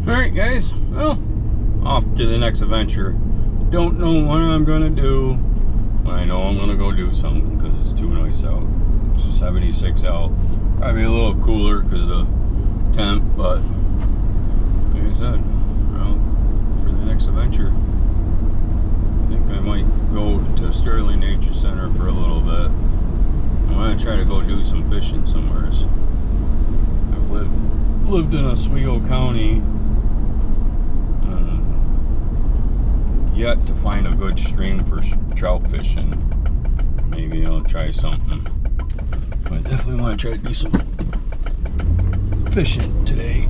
Alright guys, well, off to the next adventure. Don't know what I'm gonna do, but I know I'm gonna go do something because it's too nice out. It's 76 out. Probably a little cooler because of the temp, but like I said, well, for the next adventure, I think I might go to Sterling Nature Center for a little bit. I want to try to go do some fishing somewhere. I've lived in Oswego County. Yet to find a good stream for trout fishing. Maybe I'll try something. I definitely want to try to do some fishing today.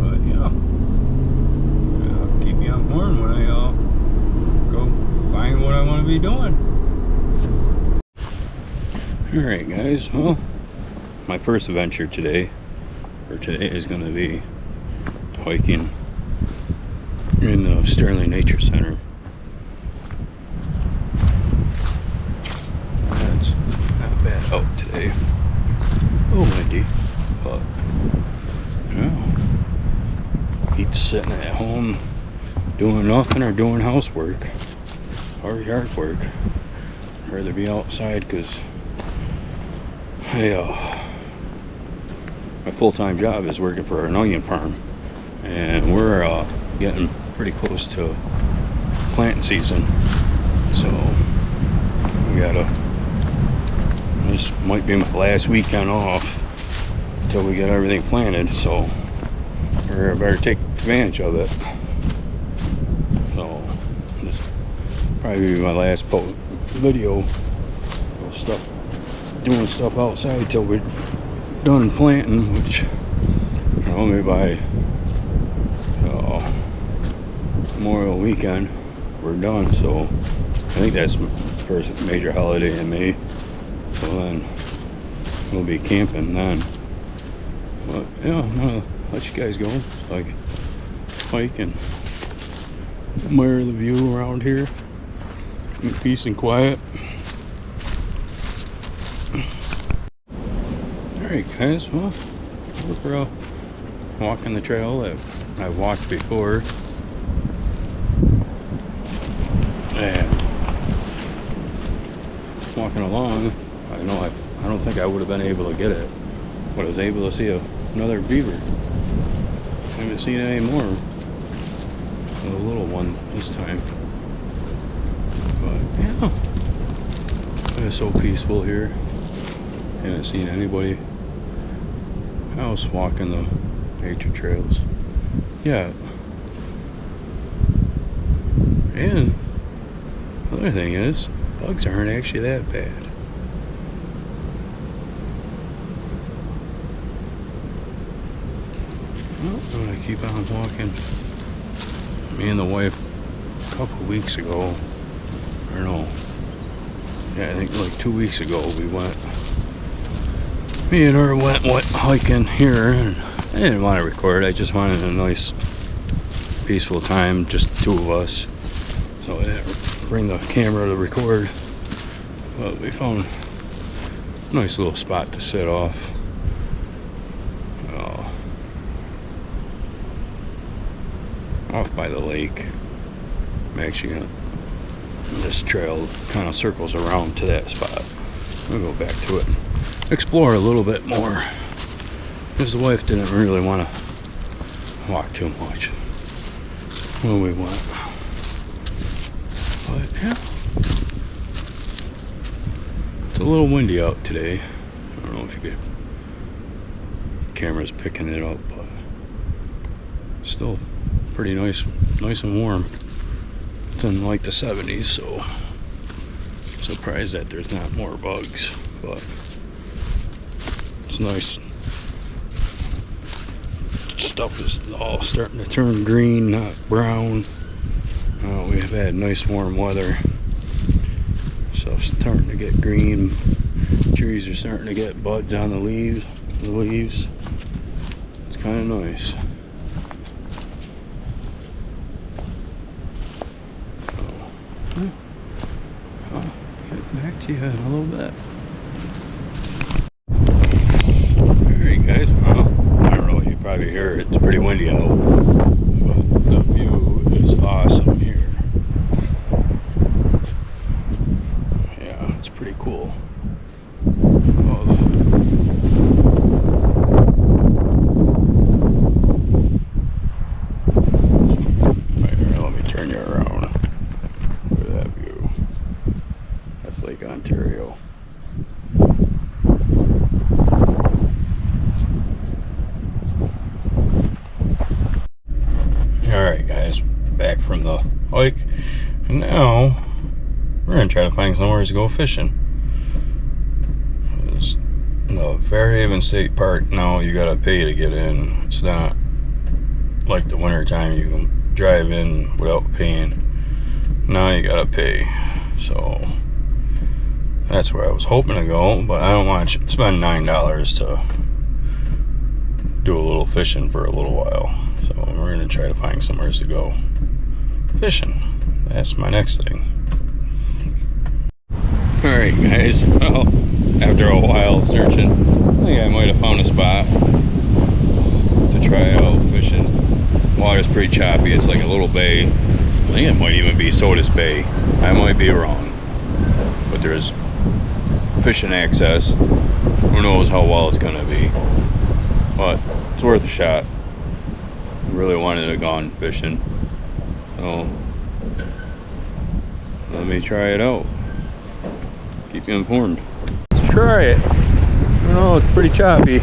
But yeah, I'll keep you on horn when I go find what I want to be doing. Alright guys, well, my first adventure today is going to be hiking in the Sterling Nature Center. It's not bad out today. A little windy, but yeah. He's sitting at home doing nothing or doing housework or yard work. I'd rather be outside because my full-time job is working for an onion farm, and we're getting pretty close to planting season, so this might be my last weekend off until we get everything planted, so I better take advantage of it. So this will probably be my last video of doing stuff outside till we're done planting, which maybe by Memorial weekend we're done. So I think that's the first major holiday in May, so then we'll be camping then. But yeah, I'm gonna let you guys go so I can hike and admire the view around here in peace and quiet. Alright guys, well, we're walking the trail that I've walked before, and walking along, I don't think I would have been able to get it, but I was able to see another beaver. I haven't seen any more. A little one this time. But yeah, it's so peaceful here. Haven't seen anybody else walking the nature trails. Yeah. And the other thing is, bugs aren't actually that bad. Well, I'm gonna keep on walking. Me and the wife, a couple of weeks ago, I don't know, yeah, I think like 2 weeks ago, me and her went hiking here, and I didn't want to record, I just wanted a nice peaceful time, just the two of us, so I didn't bring the camera to record. But we found a nice little spot to sit off. Off by the lake. I'm actually gonna, this trail kind of circles around to that spot. I'll go back to it, explore a little bit more, because the wife didn't really want to walk too much when we went. But yeah, it's a little windy out today. I don't know if you could, camera's picking it up, but still pretty nice and warm. It's in like the 70s, so surprised that there's not more bugs, but it's nice. Stuff is all starting to turn green, not brown. We've had nice warm weather. Stuff's starting to get green. Trees are starting to get buds on the leaves. It's kind of nice. I'll get back to you in a little bit. Alright guys, well, I don't know, you probably probably hear it. It's pretty windy out, but the view is awesome here. Yeah, it's pretty cool. Right here, let me turn you around. Look at that view. That's Lake Ontario. Alright guys, back from the hike, and now we're going to try to find somewhere to go fishing. It's the Fairhaven State Park. Now you got to pay to get in. It's not like the winter time you can drive in without paying. Now you got to pay. So that's where I was hoping to go, but I don't want to spend $9 to do a little fishing for a little while. So we're going to try to find somewhere to go fishing. That's my next thing. Alright guys, well, after a while searching, I think I might have found a spot to try out fishing. Water's pretty choppy. It's like a little bay. I think it might even be Sodas Bay. I might be wrong. But there's fishing access. Who knows how well it's going to be. But it's worth a shot. Really wanted to go on fishing, so let me try it out. Keep you informed. Let's try it. I know it's pretty choppy.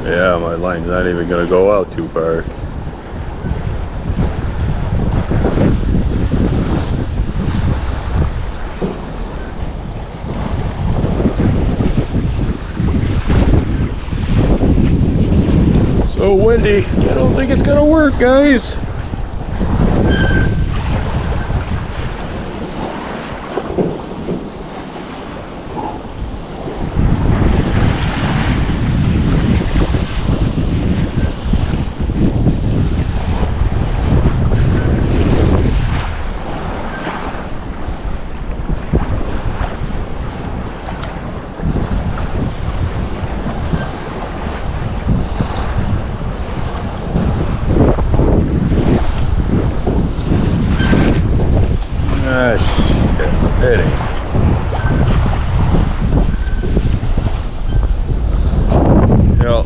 Yeah, my line's not even gonna go out too far. So windy. I don't think it's gonna work, guys.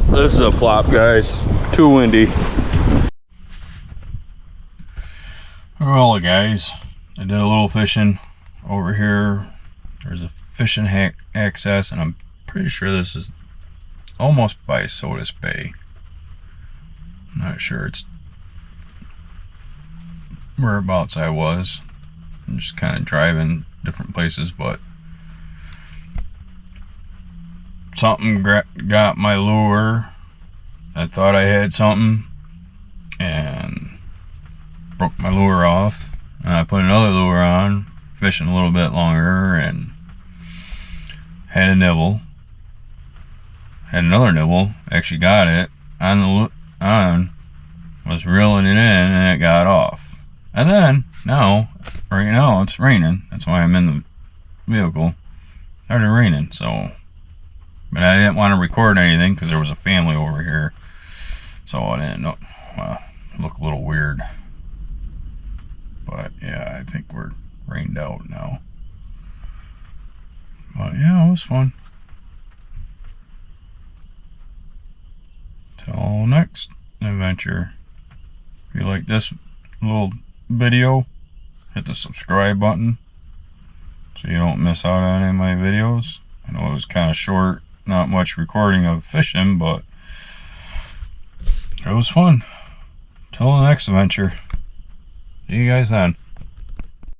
This is a flop, guys. Too windy. Well, guys, I did a little fishing over here. There's a fishing access, and I'm pretty sure this is almost by Sodas Bay. I'm not sure it's whereabouts I was. I'm just kind of driving different places, but something got my lure. I thought I had something and broke my lure off, and I put another lure on, fishing a little bit longer, and had a nibble. Had another nibble, actually got it on the was reeling it in, and it got off. And then right now it's raining. That's why I'm in the vehicle. It started raining, so, but I didn't want to record anything because there was a family over here, so I didn't know. Well, look a little weird, but yeah, I think we're rained out now. But yeah, it was fun. Till next adventure. If you like this little video, hit the subscribe button so you don't miss out on any of my videos. I know it was kind of short, not much recording of fishing, but it was fun. Till the next adventure. See you guys then.